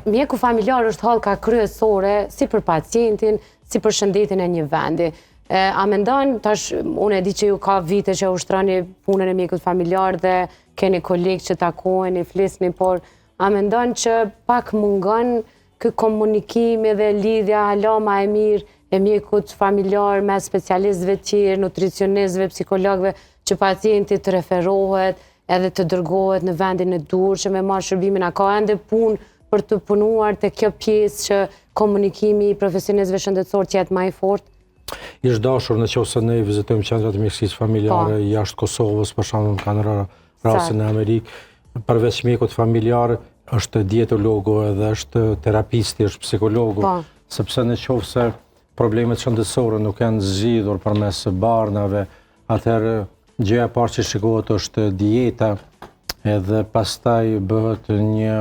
Mjeku familjar është hallka kryesore si për pacientin, si për shëndetin e një vendi. A mendon, tash unë e di që ju ka vite që ushtroni punën e mjekut familjar dhe keni kolegë që takoheni, flisni, por a mendon që pak mungon ky komunikimi dhe lidhja hala ma e mirë e mjekut familjar me specialistëve tjerë, nutricionistëve, psikologëve, që pacienti të referohet edhe të dërgohet në vendin e dur që me marrë shërbimin, a ka ende punë për të punuar të kjo pjesë që komunikimi i profesionistëve shëndetësor të jetë më i fortë? Ishtë dashur në qoftë se ne vizitojmë qendrat e mjekësisë familjare jashtë Kosovës, për shembull kanë raste në Amerikë, përveç mjekut familjar është dietologu edhe është terapisti, është psikologu, sepse në qoftë se problemet shëndetësore nuk janë zgjidhur përmes barnave, atëherë gjëja e parë që shikohet është dieta, edhe pastaj bëhet një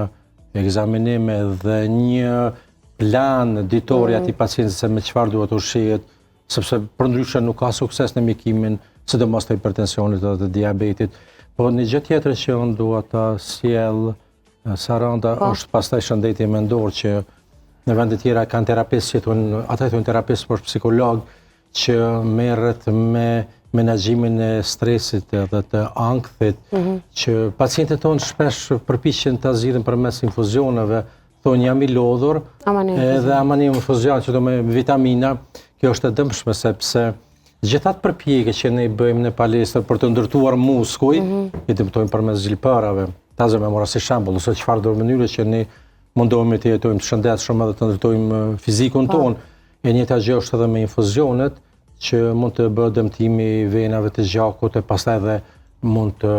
ekzaminim dhe një plan ditor i atij pacienti se me çfarë duhet ushqehet, sepse përndryshe nuk ka sukses në mjekimin, sidomos të hipertensionit dhe të diabetit. Po një gjë tjetër që unë dua ta sjell Saranda është pastaj shëndeti mendor, që në vende tjera kanë terapistë që ata thonë terapist por psikolog që merret me menaxhimin e stresit dhe të ankthit, që pacientët tonë shpesh përpiqen ta zgjidhin përmes infuzioneve, thonë jam i lodhur, edhe amanim infuzion që do me vitamina, kjo është e dëmshme sepse gjithat përpjekje që ne i bëjmë në palestër për të ndërtuar muskuj, i dëmtojmë përmes gjilpërave. Ta zë me mora si shembull, ose çfarë do mënyre që ne mundohemi të jetojmë të shëndetshëm edhe të ndërtojmë fizikun tonë. E njëjta gjë është edhe me infuzionet, që mund të bëhet dëmtimi i venave të gjakut e pastaj edhe mund të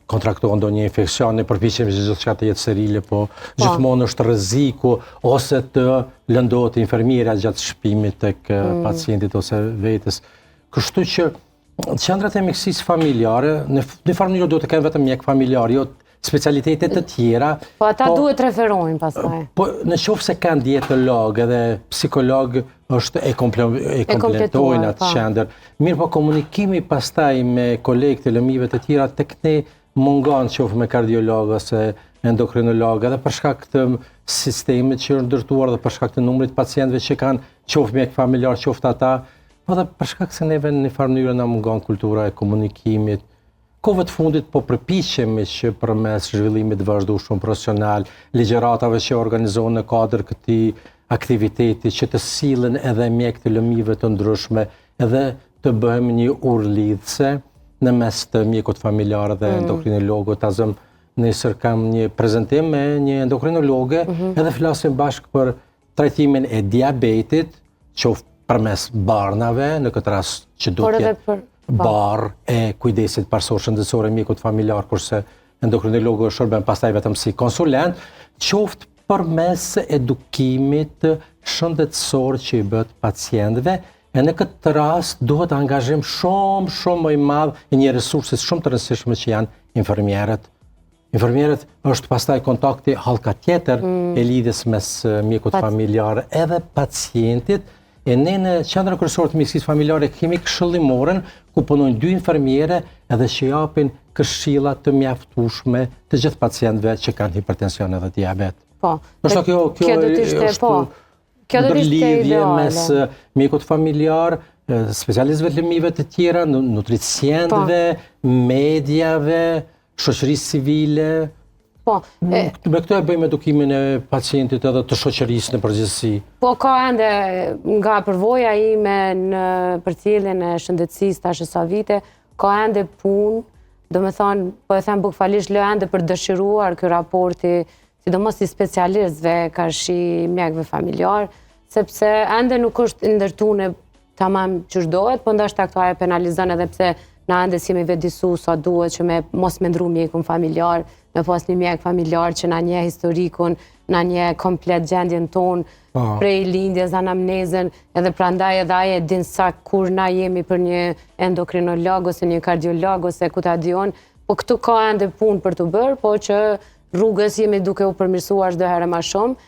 kontraktohet ndonjë infeksion, ne përpiqemi që gjithçka të jetë sterile, po gjithmonë është rreziku ose të lëndohet infermiera gjatë shpimit tek pacientit ose vetes. Kështu që qendrat e mjekësisë familjare në farë mënyrë duhet të kenë vetëm mjek familjar, jo specialitetet të tjera. Po ata duhet referojnë pastaj. Po në qoftë se kanë dietolog edhe psikolog është e kompletojnë atë qendër. Mirë po komunikimi pastaj me kolegë të lëmive të tjera tek ne mungon qoftë me kardiolog ose endokrinolog, edhe për shkak të sistemit që është ndërtuar dhe për shkak të numrit pacientëve që kanë qoftë mjek familjar, qoftë ata, po dhe për shkak se neve në një farë mënyrë na mungon kultura e komunikimit. Kohëve të fundit po përpiqemi që përmes zhvillimit të vazhdueshëm profesional, ligjëratave që organizohen në kuadër këtij aktiviteti, që të sillen edhe mjek të lëmive të ndryshme, edhe të bëhem një urlidhse në mes të mjekut familjar dhe endokrinologut. Azëm nesër kam një prezantim me një endokrinologe, edhe flasim bashkë për trajtimin e diabetit, qoftë përmes barnave, në këtë rast që do të jetë barë e kujdesit parësor shëndetësore mjekut familjar, kurse endokrinologu shërben pastaj vetëm si konsulent, qoftë përmes edukimit shëndetësor që i bëhet pacientëve, e në këtë rast duhet angazhim shumë më i madh e një resursit shumë të rëndësishme që janë infermierët. Infermierët është pastaj kontakti hallka tjetër e lidhjes mes mjekut familjar edhe pacientit. E ne në qendrën kryesore të mjekësisë familjare kemi këshillimorën ku punojnë 2 infermiere edhe që japin këshilla të mjaftueshme të gjithë pacientëve që kanë hipertension edhe diabet. Po. Ndoshta kjo është ndërlidhje mes mjekut familjar, specialistëve të lëmive të tjera, nutricientëve, mediave, shoqërisë civile. Me këto e bëjmë edukimin e pacientit edhe të shoqërisë në përgjithësi. Po ka ende nga përvoja ime në përcjelljen e shëndetësisë tash sa vite, ka ende punë, do me thonë, po e them bukfalisht lë ende për dëshiruar ky raporti, sidomos i specialistëve karshi mjekëve familjar, sepse ende nuk është ndërtuar tamam ç'është dohet, po ndoshta këto ajo penalizon edhe pse na ende si me vedisu sa duhet që me mos me ndru mjekun familjar, me pas një mjek familjar që na nje historikun, na nje komplet gjendjen tonë, prej lindjes, anamnezën, edhe prandaj edhe aje din sa kur na jemi për një endokrinolog ose një kardiolog ose ku ta dion, po këtu ka ende punë për të bërë, po që rrugës jemi duke u përmirësuar çdo herë më shumë,